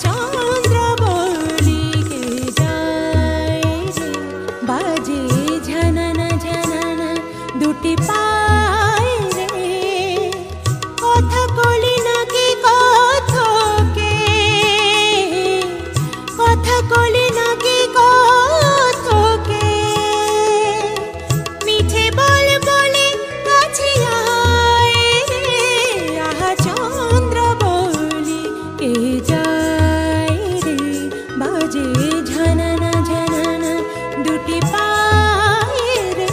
চন্দ্র বলিকে যায় রে, বাজে ঝননা ঝননা দুটি পায় রে, কথা কলি নাকি কথকে, কথা কলি নাকি কথকে, মিঠে বল বলে কাছে আয় রে, আহা চন্দ্র বলিকে যায় রে, বাজে ঝননা ঝননা দুটি পায় রে।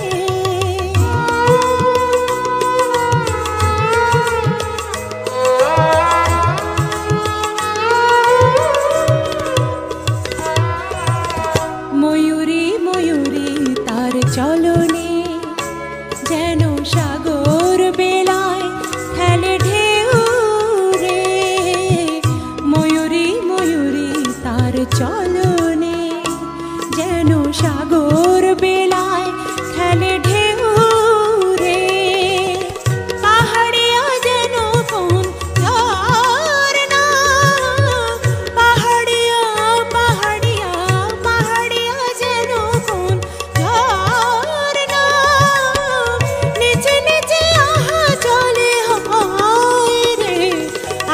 ময়ূরী ময়ূরী তার চলনে যেন সাগর বেলায় খেলে ঢেউ রে, ময়ূরী ময়ূরী তার চলনে যেন সাগর বেলায় খেলে ঢেউ রে, পাহাড়িয়া যেন কোন ঝরনা, পাহাড়িয়া পাহাড়িয়া পাহাড়িয়া যেন কোন ঝরনা, নিচে নিচে আহা চলে হয় রে,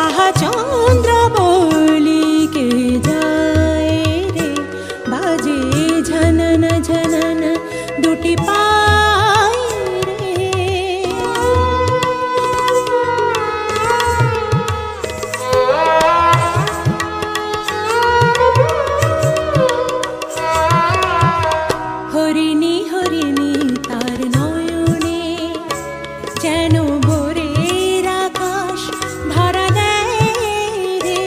আহা চন্দ্র বলিকে যায় রে, বাজে ঝননা ঝননা দুটি পায় রে। হরিণী হরিণী তার নয়নে যেন ভোরের আকাশ ধরা দেয় রে,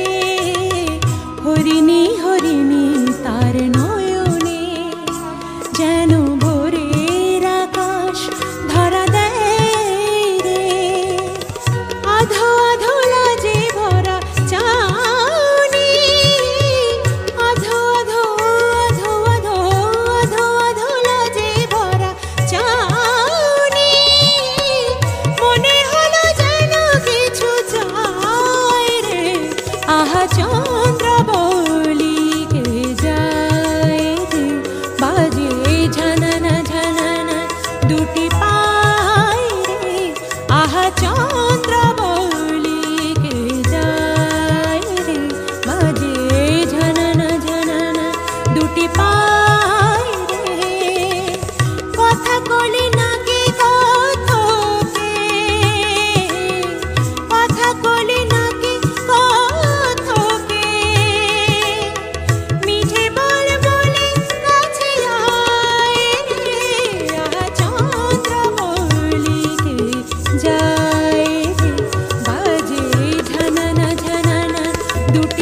হরিণী হরিণী তার নয়নে যেন ভোরের আকাশ ধরা দেয় রে, আধো আধো লাজে ভরা চাউনি, আধো আধো আধো আধো আধো আধো লাজে ভরা চাউনি, মনে হলো যেন কিছু চায় রে, আহা চন্দ্র বলিকে যায় রে, বাজে ঝননা ঝননা দুটি পায় রে, আহা চন্দ্র বলিকে যায় রে, বাজে ঝননা ঝননা দুটি পায় রে, কথা কলি নাকি কথকে, কথা কলি নাকি কথকে, মিঠে বল বলে কাছে আয় রে, আহা চন্দ্র বলিকে যায় রে, বাজে ঝননা ঝননা দুটি